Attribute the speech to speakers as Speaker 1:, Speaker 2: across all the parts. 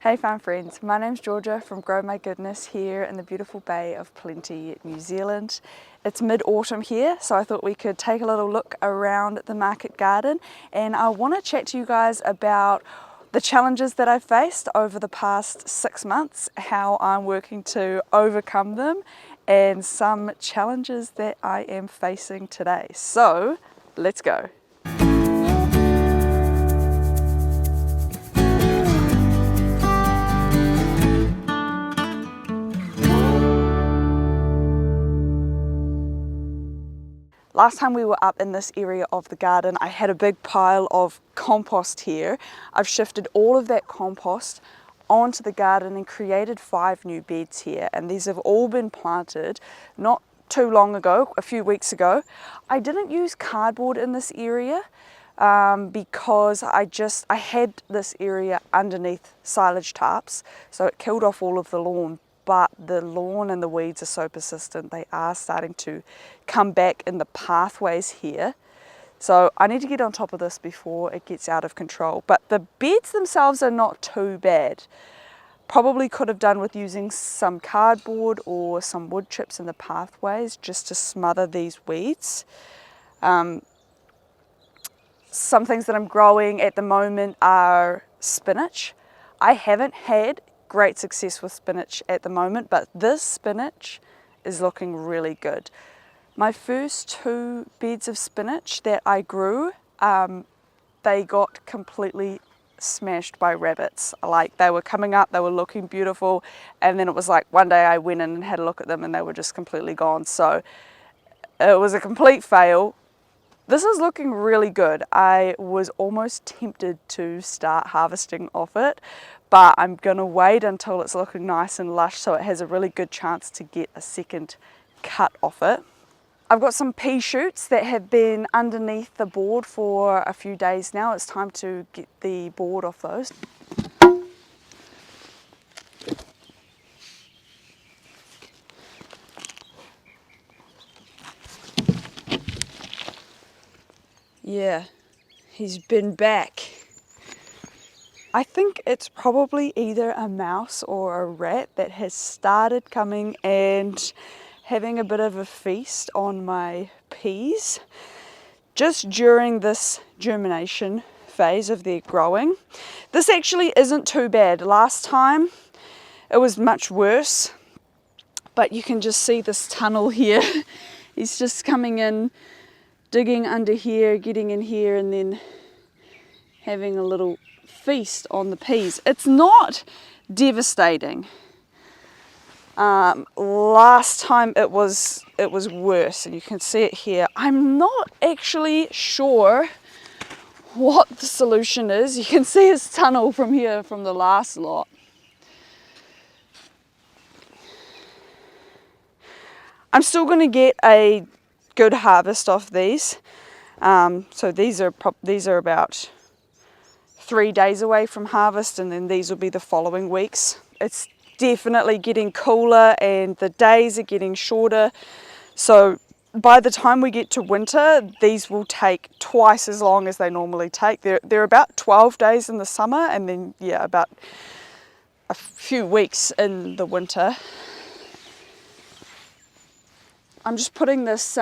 Speaker 1: Hey farm friends, my name's Georgia from Grow My Goodness here in the beautiful Bay of Plenty, New Zealand. It's mid-autumn here, so I thought we could take a little look around the market garden, and I want to chat to you guys about the challenges that I've faced over the past 6 months, how I'm working to overcome them, and some challenges that I am facing today. So let's go. Last time we were up in this area of the garden, I had a big pile of compost here. I've shifted all of that compost onto the garden and created 5 new beds here, and these have all been planted not too long ago, a few weeks ago. I didn't use cardboard in this area because I had this area underneath silage tarps, so it killed off all of the lawn. But the lawn and the weeds are so persistent, they are starting to come back in the pathways here. So I need to get on top of this before it gets out of control. But the beds themselves are not too bad. Probably could have done with using some cardboard or some wood chips in the pathways just to smother these weeds. Some things that I'm growing at the moment are spinach. I haven't had great success with spinach at the moment, but this spinach is looking really good. My first 2 beds of spinach that I grew, they got completely smashed by rabbits. Like, they were coming up, they were looking beautiful, and then it was like one day I went in and had a look at them and they were just completely gone. So it was a complete fail. This is looking really good. I was almost tempted to start harvesting off it, but I'm gonna wait until it's looking nice and lush so it has a really good chance to get a second cut off it. I've got some pea shoots that have been underneath the board for a few days now. It's time to get the board off those. Yeah, he's been back. I think it's probably either a mouse or a rat that has started coming and having a bit of a feast on my peas just during this germination phase of their growing. This actually isn't too bad. Last time it was much worse, but you can just see this tunnel here. He's just coming in, digging under here, getting in here, and then having a little feast on the peas. It's not devastating. Last time it was worse, and you can see it here. I'm not actually sure what the solution is. You can see his tunnel from here from the last lot. I'm still going to get a good harvest off these. So these are about 3 days away from harvest, and then these will be the following weeks. It's definitely getting cooler and the days are getting shorter, so by the time we get to winter, these will take twice as long as they normally take. They're about 12 days in the summer, and then about a few weeks in the winter. I'm just putting this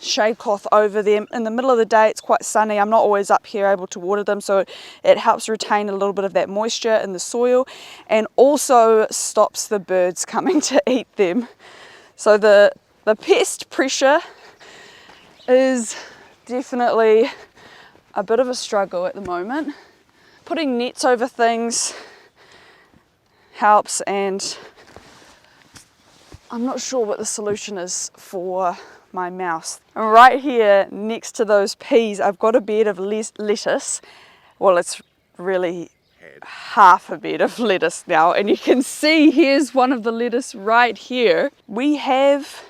Speaker 1: shade cloth over them. In the middle of the day it's quite sunny. I'm not always up here able to water them, so it helps retain a little bit of that moisture in the soil and also stops the birds coming to eat them. So the pest pressure is definitely a bit of a struggle at the moment. Putting nets over things helps, and I'm not sure what the solution is for my mouse. And right here next to those peas I've got a bed of lettuce. Well, it's really half a bed of lettuce now, and you can see here's one of the lettuce right here. We have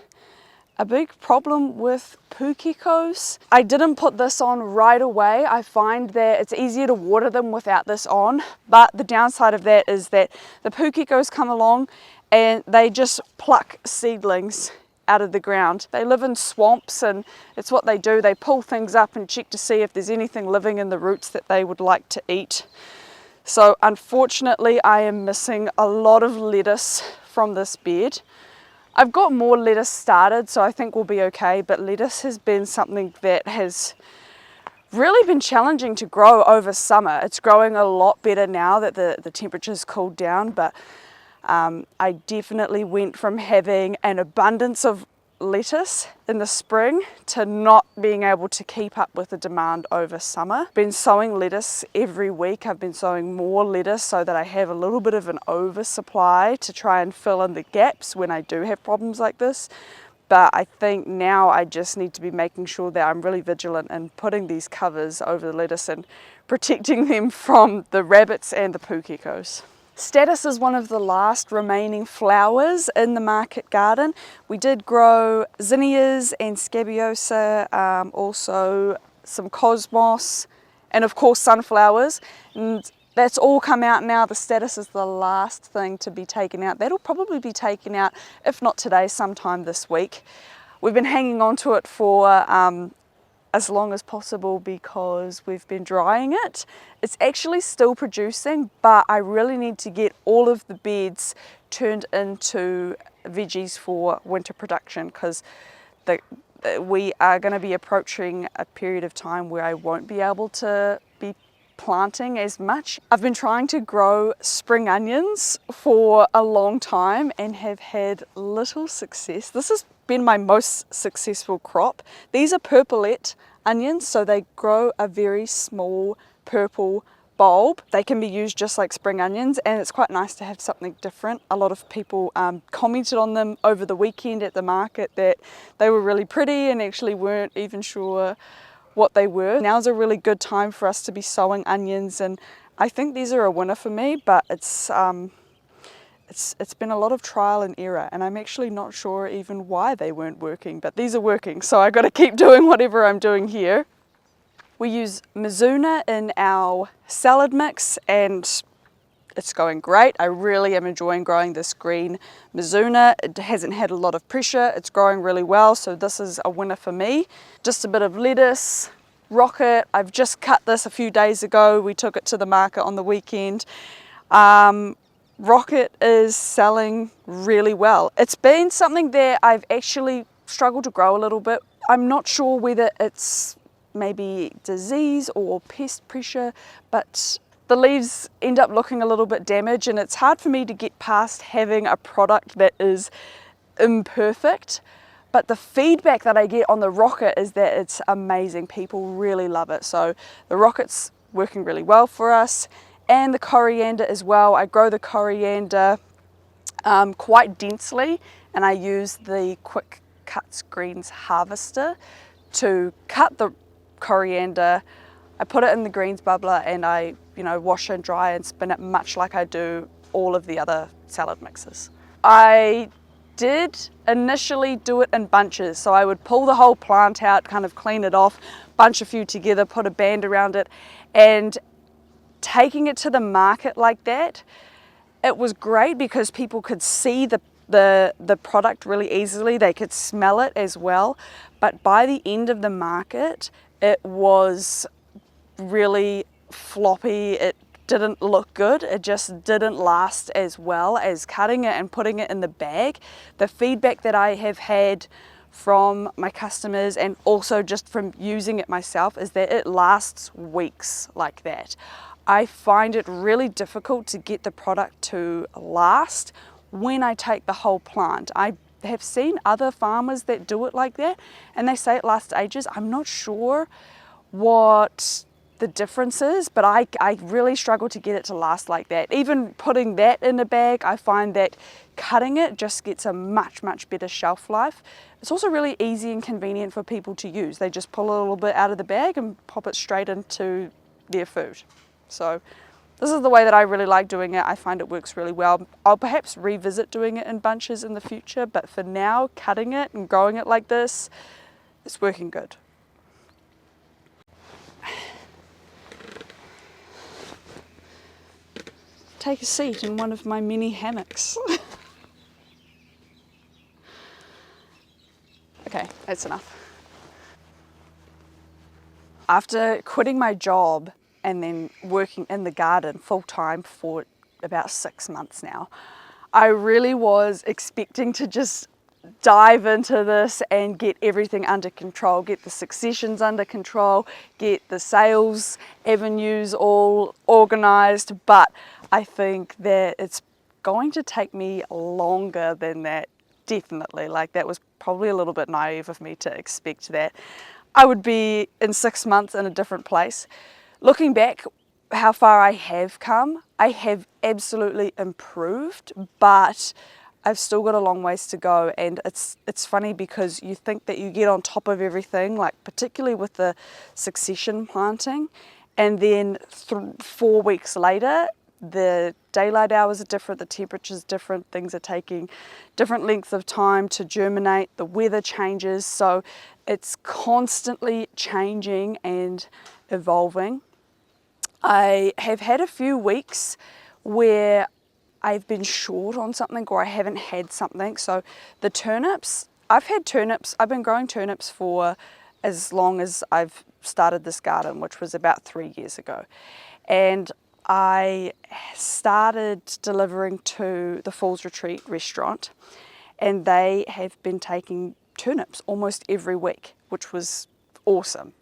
Speaker 1: a big problem with poo geckos. I didn't put this on right away. I find that it's easier to water them without this on, but the downside of that is that the poo geckos come along and they just pluck seedlings out of the ground. They live in swamps and it's what they do. They pull things up and check to see if there's anything living in the roots that they would like to eat. So unfortunately I am missing a lot of lettuce from this bed. I've got more lettuce started, so I think we'll be okay, but lettuce has been something that has really been challenging to grow over summer. It's growing a lot better now that the temperature's cooled down, but I definitely went from having an abundance of lettuce in the spring to not being able to keep up with the demand over summer. Been sowing lettuce every week. I've been sowing more lettuce so that I have a little bit of an oversupply to try and fill in the gaps when I do have problems like this. But I think now I just need to be making sure that I'm really vigilant and putting these covers over the lettuce and protecting them from the rabbits and the poo geckos. Statice is one of the last remaining flowers in the market garden. We did grow zinnias and scabiosa, also some cosmos, and of course sunflowers. And that's all come out now. The statice is the last thing to be taken out. That'll probably be taken out, if not today, sometime this week. We've been hanging on to it for as long as possible because we've been drying it. It's actually still producing, but I really need to get all of the beds turned into veggies for winter production because we are going to be approaching a period of time where I won't be able to be planting as much. I've been trying to grow spring onions for a long time and have had little success. This has been my most successful crop. These are purpulette onions, so they grow a very small purple bulb. They can be used just like spring onions, and it's quite nice to have something different. A lot of people commented on them over the weekend at the market that they were really pretty and actually weren't even sure what they were. Now's a really good time for us to be sowing onions, and I think these are a winner for me, but it's been a lot of trial and error, and I'm actually not sure even why they weren't working, but these are working, so I got to keep doing whatever I'm doing here. We use Mizuna in our salad mix and it's going great. I really am enjoying growing this green Mizuna. It hasn't had a lot of pressure. It's growing really well, so this is a winner for me. Just a bit of lettuce, rocket. I've just cut this a few days ago. We took it to the market on the weekend. Rocket is selling really well. It's been something that I've actually struggled to grow a little bit. I'm not sure whether it's maybe disease or pest pressure, but the leaves end up looking a little bit damaged, and it's hard for me to get past having a product that is imperfect. But the feedback that I get on the rocket is that it's amazing. People really love it. So the rocket's working really well for us, and the coriander as well. I grow the coriander quite densely, and I use the Quick Cuts Greens harvester to cut the coriander. I put it in the greens bubbler and I wash and dry and spin it much like I do all of the other salad mixes. I did initially do it in bunches, so I would pull the whole plant out, kind of clean it off, bunch a few together, put a band around it, and taking it to the market like that, it was great because people could see the product really easily. They could smell it as well, but by the end of the market it was really floppy. It didn't look good. It just didn't last as well as cutting it and putting it in the bag. The feedback that I have had from my customers and also just from using it myself is that it lasts weeks like that. I find it really difficult to get the product to last when I take the whole plant. I have seen other farmers that do it like that and they say it lasts ages. I'm not sure what the difference is, but I really struggle to get it to last like that. Even putting that in a bag, I find that cutting it just gets a much better shelf life. It's also really easy and convenient for people to use. They just pull a little bit out of the bag and pop it straight into their food. So this is the way that I really like doing it. I find it works really well. I'll perhaps revisit doing it in bunches in the future, but for now, cutting it and growing it like this, it's working good. Take a seat in one of my mini hammocks. That's enough. After quitting my job and then working in the garden full time for about 6 months now, I really was expecting to just dive into this and get everything under control, get the successions under control, get the sales avenues all organized, but I think that it's going to take me longer than that, definitely. Like, that was probably a little bit naive of me to expect that I would be in 6 months in a different place. Looking back, how far I have come, I have absolutely improved, but I've still got a long ways to go. And it's funny because you think that you get on top of everything, like particularly with the succession planting, and then 4 weeks later, the daylight hours are different, the temperature's different, things are taking different lengths of time to germinate, the weather changes, so it's constantly changing and evolving. I have had a few weeks where I've been short on something or I haven't had something. So the turnips, I've been growing turnips for as long as I've started this garden, which was about 3 years ago. And I started delivering to the Falls Retreat restaurant, and they have been taking turnips almost every week, which was awesome.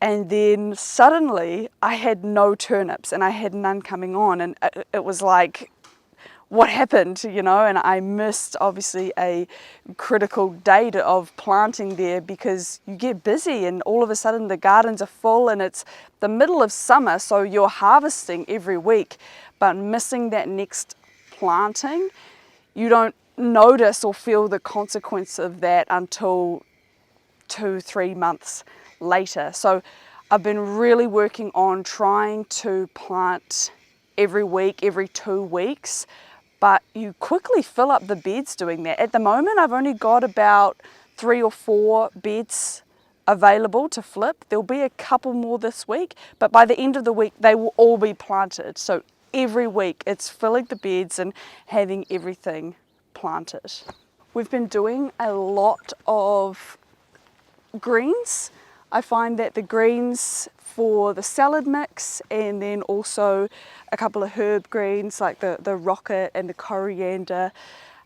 Speaker 1: And then suddenly I had no turnips and I had none coming on, and it was like, what happened, you know? And I missed obviously a critical date of planting there, because you get busy and all of a sudden the gardens are full and it's the middle of summer, so you're harvesting every week, but missing that next planting, you don't notice or feel the consequence of that until 2-3 months later. So I've been really working on trying to plant every week, every 2 weeks, but you quickly fill up the beds doing that. At the moment, I've only got about 3 or 4 beds available to flip. There'll be a couple more this week, but by the end of the week, they will all be planted. So every week, it's filling the beds and having everything planted. We've been doing a lot of greens. I find that the greens for the salad mix, and then also a couple of herb greens like the rocket and the coriander,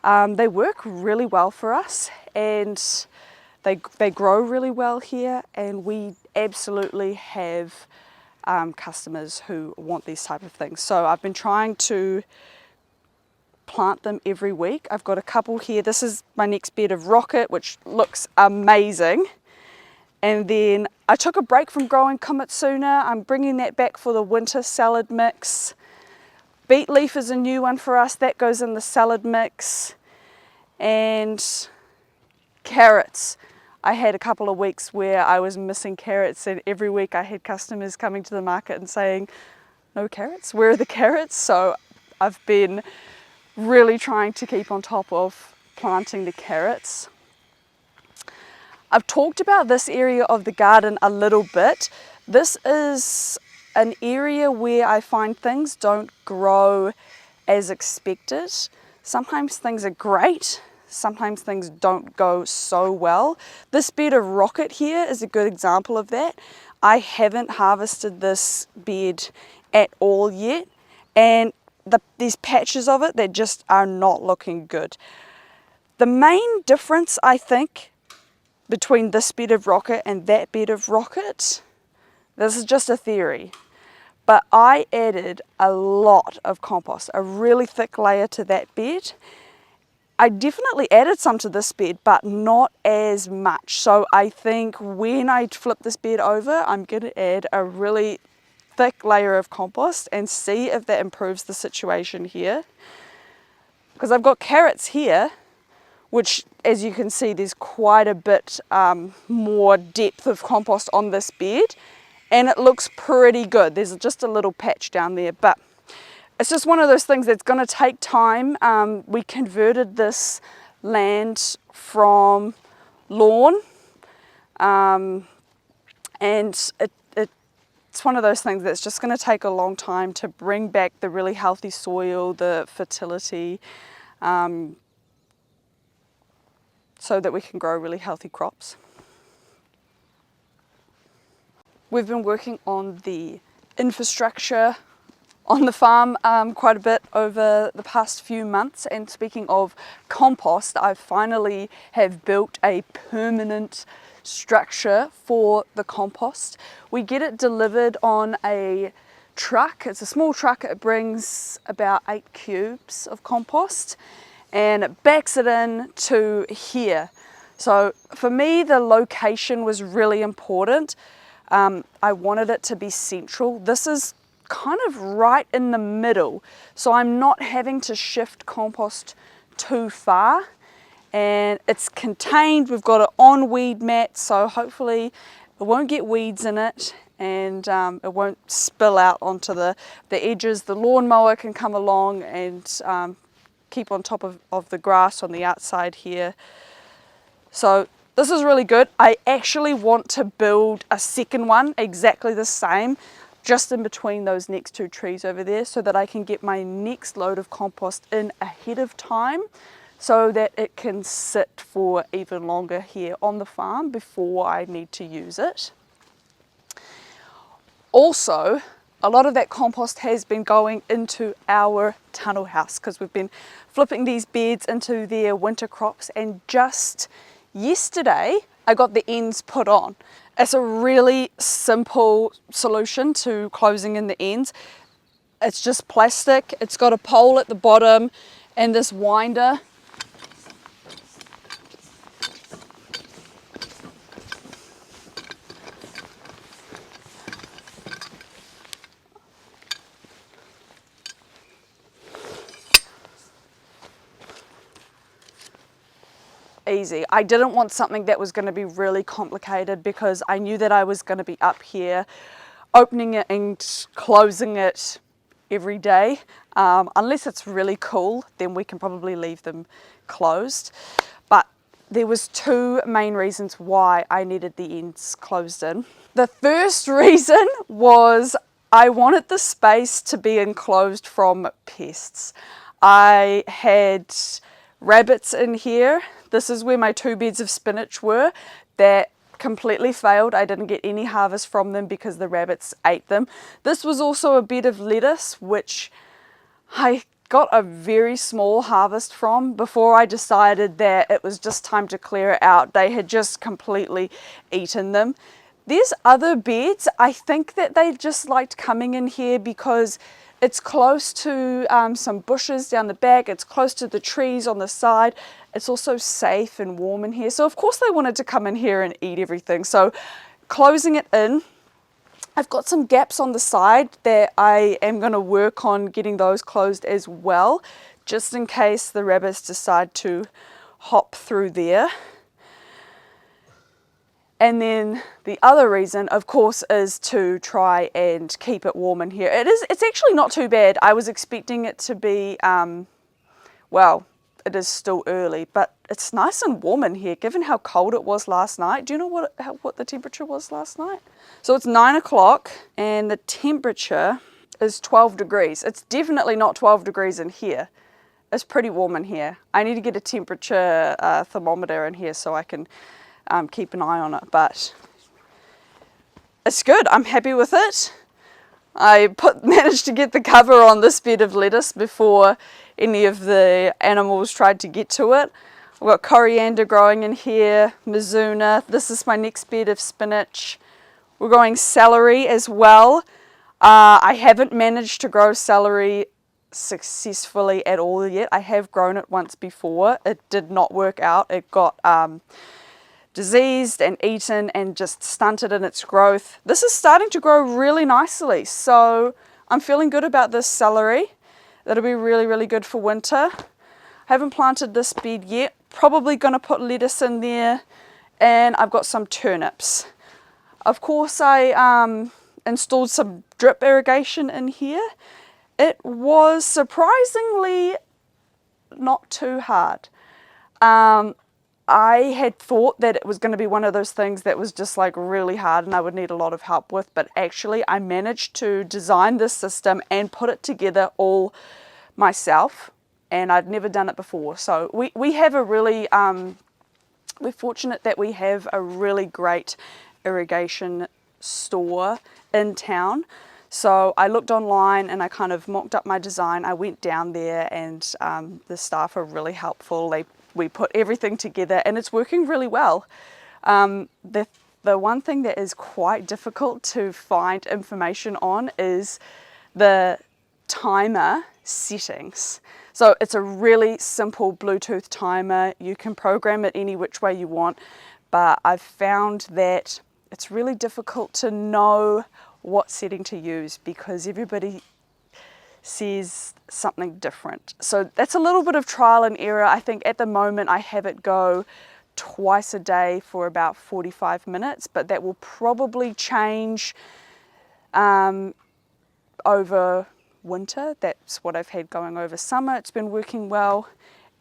Speaker 1: they work really well for us, and they grow really well here, and we absolutely have customers who want these type of things. So I've been trying to plant them every week. I've got a couple here. This is my next bed of rocket, which looks amazing. And then I took a break from growing komatsuna. I'm bringing that back for the winter salad mix. Beet leaf is a new one for us. That goes in the salad mix. And carrots. I had a couple of weeks where I was missing carrots, and every week I had customers coming to the market and saying, no carrots, where are the carrots? So I've been really trying to keep on top of planting the carrots. I've talked about this area of the garden a little bit. This is an area where I find things don't grow as expected. Sometimes things are great, sometimes things don't go so well. This bed of rocket here is a good example of that. I haven't harvested this bed at all yet, and these patches of it, they just are not looking good. The main difference, I think, between this bed of rocket and that bed of rocket, this is just a theory, but I added a lot of compost, a really thick layer to that bed. I definitely added some to this bed, but not as much. So I think when I flip this bed over, I'm going to add a really thick layer of compost and see if that improves the situation here. Because I've got carrots here, which, as you can see, there's quite a bit more depth of compost on this bed, and it looks pretty good. There's just a little patch down there, but it's just one of those things that's going to take time. We converted this land from lawn, and it's one of those things that's just going to take a long time to bring back the really healthy soil, the fertility, so that we can grow really healthy crops. We've been working on the infrastructure on the farm quite a bit over the past few months, and speaking of compost, I finally have built a permanent structure for the compost. We get it delivered on a truck. It's a small truck. It brings about 8 cubes of compost and it backs it in to here. So for me, the location was really important. I wanted it to be central. This is kind of right in the middle, so I'm not having to shift compost too far, and it's contained. We've got an on weed mat, so hopefully it won't get weeds in it, and it won't spill out onto the edges. The lawnmower can come along and keep on top of the grass on the outside here. So this is really good. I actually want to build a second one exactly the same, just in between those next 2 trees over there, so that I can get my next load of compost in ahead of time, so that it can sit for even longer here on the farm before I need to use it. Also, a lot of that compost has been going into our tunnel house, because we've been flipping these beds into their winter crops, and just yesterday I got the ends put on. It's a really simple solution to closing in the ends. It's just plastic. It's got a pole at the bottom and this winder. Easy. I didn't want something that was going to be really complicated, because I knew that I was going to be up here opening it and closing it every day. Unless it's really cool, then we can probably leave them closed. But there was 2 main reasons why I needed the ends closed in. The first reason was I wanted the space to be enclosed from pests. I had rabbits in here. This is where my 2 beds of spinach were. That completely failed. I didn't get any harvest from them because the rabbits ate them. This was also a bed of lettuce, which I got a very small harvest from before I decided that it was just time to clear it out. They had just completely eaten them. There's other beds. I think that they just liked coming in here because it's close to some bushes down the back. It's close to the trees on the side. It's also safe and warm in here. So of course they wanted to come in here and eat everything. So closing it in, I've got some gaps on the side that I am going to work on getting those closed as well, just in case the rabbits decide to hop through there. And then the other reason, of course, is to try and keep it warm in here. It's actually not too bad. I was expecting it to be, well, it is still early, but it's nice and warm in here, given how cold it was last night. Do you know what the temperature was last night? So it's 9 o'clock and the temperature is 12 degrees. It's definitely not 12 degrees in here. It's pretty warm in here. I need to get a temperature thermometer in here so I can keep an eye on it, but it's good. I'm happy with it. I managed to get the cover on this bed of lettuce before any of the animals tried to get to it. I've got coriander growing in here, mizuna. This is my next bed of spinach. We're growing celery as well. I haven't managed to grow celery successfully at all yet. I have grown it once before. It did not work out. It got diseased and eaten and just stunted in its growth. This is starting to grow really nicely, so I'm feeling good about this celery. That'll be really, really good for winter. I haven't planted this bed yet. Probably going to put lettuce in there, and I've got some turnips. Of course, I installed some drip irrigation in here. It was surprisingly not too hard. I had thought that it was going to be one of those things that was just like really hard and I would need a lot of help with, but actually I managed to design this system and put it together all myself, and I'd never done it before. So we have a really We're fortunate that we have a really great irrigation store in town. So I looked online and I kind of mocked up my design. I went down there and the staff are really helpful. We put everything together and it's working really well. The one thing that is quite difficult to find information on is the timer settings. So it's a really simple Bluetooth timer. You can program it any which way you want, but I've found that it's really difficult to know what setting to use because everybody says something different. So that's a little bit of trial and error. I think at the moment I have it go twice a day for about 45 minutes, but that will probably change over winter. That's what I've had going over summer. It's been working well.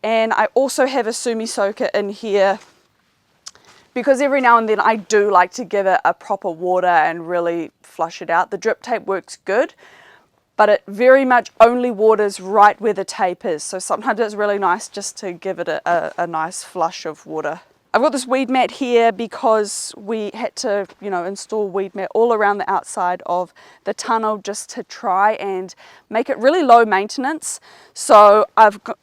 Speaker 1: And I also have a sumi soaker in here because every now and then I do like to give it a proper water and really flush it out. The drip tape works good, but it very much only waters right where the tape is. So sometimes it's really nice just to give it a nice flush of water. I've got this weed mat here because we had to, install weed mat all around the outside of the tunnel just to try and make it really low maintenance. So I've got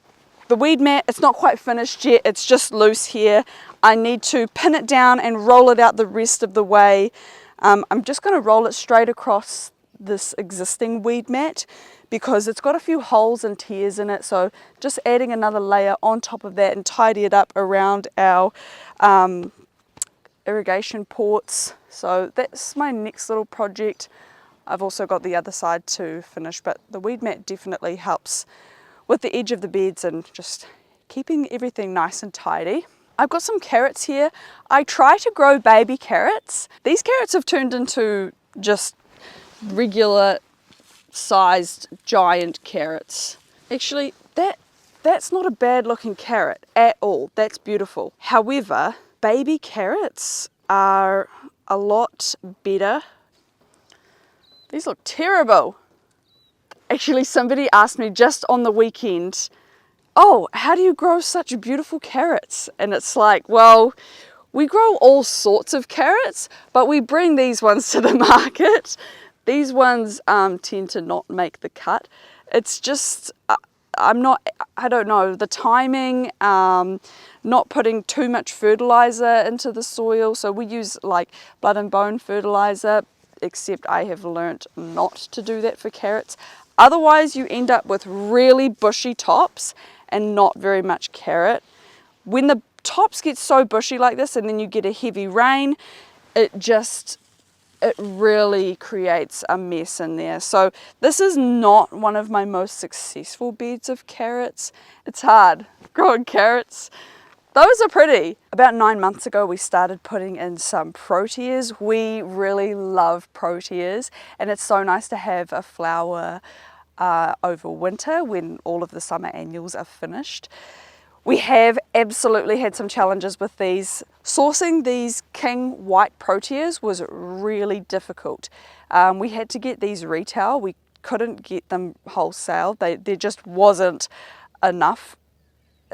Speaker 1: the weed mat, it's not quite finished yet, it's just loose here. I need to pin it down and roll it out the rest of the way. I'm just going to roll it straight across this existing weed mat because it's got a few holes and tears in it, so just adding another layer on top of that and tidy it up around our irrigation ports. So that's my next little project. I've also got the other side to finish, but the weed mat definitely helps with the edge of the beds and just keeping everything nice and tidy. I've got some carrots here. I try to grow baby carrots. These carrots have turned into just regular sized giant carrots. Actually, that's not a bad looking carrot at all. That's beautiful. However, baby carrots are a lot better. These look terrible. Actually, somebody asked me just on the weekend, oh, how do you grow such beautiful carrots? And it's like, well, we grow all sorts of carrots, but we bring these ones to the market. These ones tend to not make the cut. It's just, I don't know, the timing, not putting too much fertilizer into the soil. So we use like blood and bone fertilizer, except I have learnt not to do that for carrots. Otherwise, you end up with really bushy tops and not very much carrot. When the tops get so bushy like this and then you get a heavy rain, it really creates a mess in there. So this is not one of my most successful beds of carrots. It's hard growing carrots. Those are pretty. About 9 months ago, we started putting in some Proteas. We really love Proteas, and it's so nice to have a flower over winter when all of the summer annuals are finished. We have absolutely had some challenges with these. Sourcing these king white Proteas was really difficult. We had to get these retail. We couldn't get them wholesale. There just wasn't enough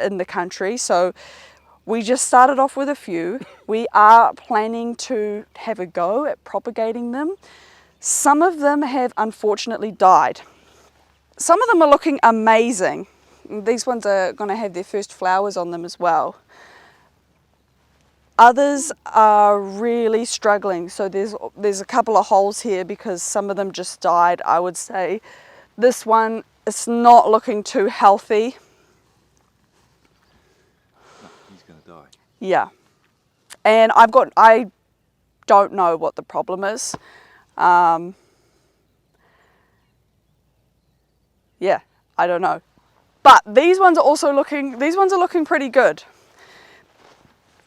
Speaker 1: in the country. So we just started off with a few. We are planning to have a go at propagating them. Some of them have unfortunately died. Some of them are looking amazing. These ones are going to have their first flowers on them as well. Others are really struggling. So there's a couple of holes here because some of them just died. I would say this one is not looking too healthy.
Speaker 2: No, he's going to die.
Speaker 1: Yeah. And I don't know what the problem is. Yeah, I don't know. But these ones are looking pretty good.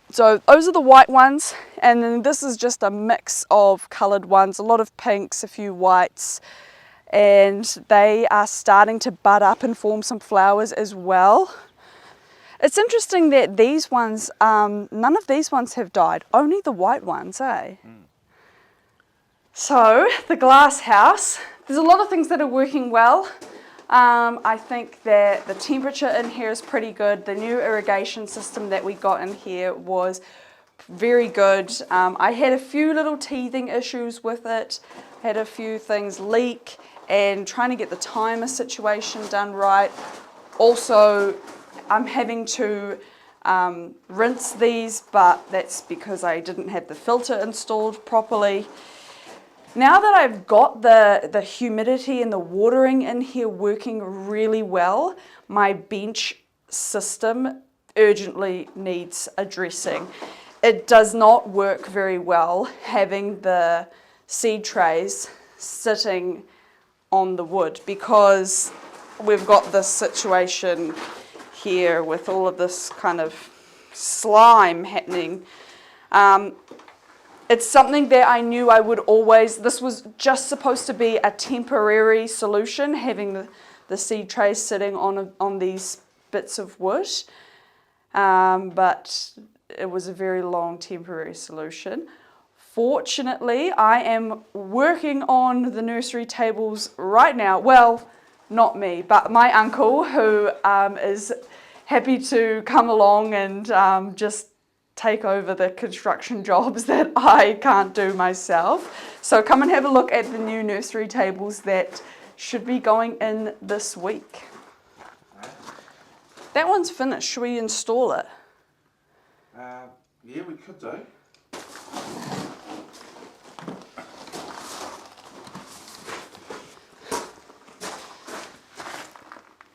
Speaker 1: So those are the white ones, and then this is just a mix of coloured ones, a lot of pinks, a few whites, and they are starting to bud up and form some flowers as well. It's interesting that these ones, none of these ones have died, only the white ones, eh? So the glass house, there's a lot of things that are working well. I think that the temperature in here is pretty good. The new irrigation system that we got in here was very good. I had a few little teething issues with it, had a few things leak, and trying to get the timer situation done right. Also, I'm having to rinse these, but that's because I didn't have the filter installed properly. Now that I've got the humidity and the watering in here working really well, my bench system urgently needs addressing. It does not work very well having the seed trays sitting on the wood because we've got this situation here with all of this kind of slime happening. It's something that I knew I would always, this was just supposed to be a temporary solution, having the seed trays sitting on these bits of wood, but it was a very long temporary solution. Fortunately, I am working on the nursery tables right now. Well, not me, but my uncle, who is happy to come along and just take over the construction jobs that I can't do myself. So come and have a look at the new nursery tables that should be going in this week. That one's finished. Should we install it?
Speaker 2: Yeah, we could do.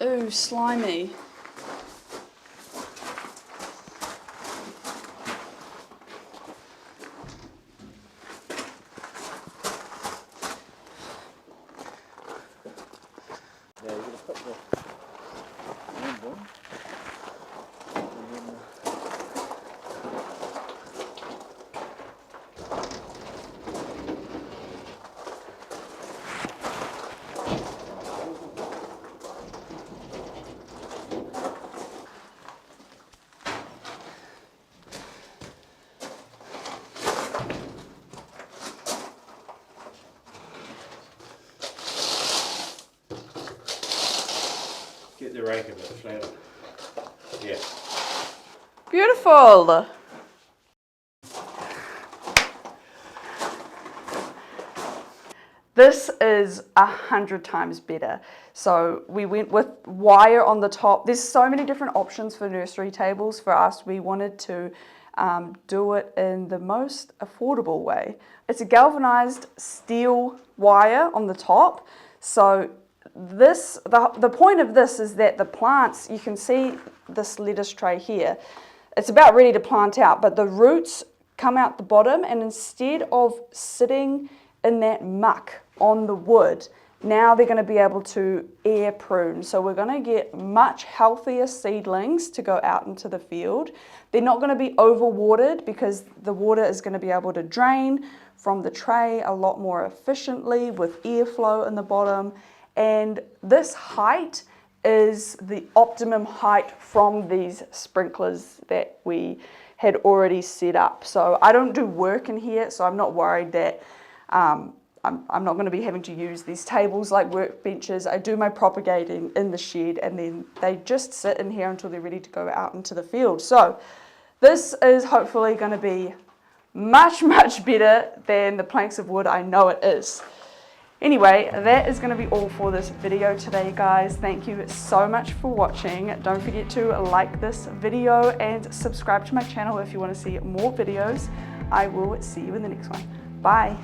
Speaker 1: Ooh, slimy.
Speaker 2: Yeah, you're going to put the end on. Get the rake a bit flatter. Yeah.
Speaker 1: Beautiful. This is 100 times better. So we went with wire on the top. There's so many different options for nursery tables. For us, we wanted to do it in the most affordable way. It's a galvanized steel wire on the top. So this, the point of this is that the plants, you can see this lettuce tray here, it's about ready to plant out, but the roots come out the bottom, and instead of sitting in that muck on the wood, now they're going to be able to air prune. So we're going to get much healthier seedlings to go out into the field. They're not going to be overwatered because the water is going to be able to drain from the tray a lot more efficiently with airflow in the bottom. And this height is the optimum height from these sprinklers that we had already set up. So I don't do work in here, so I'm not worried that I'm not going to be having to use these tables like workbenches. I do my propagating in the shed, and then they just sit in here until they're ready to go out into the field. So this is hopefully going to be much, much better than the planks of wood. I know it is. Anyway, that is going to be all for this video today, guys. Thank you so much for watching. Don't forget to like this video and subscribe to my channel if you want to see more videos. I will see you in the next one. Bye.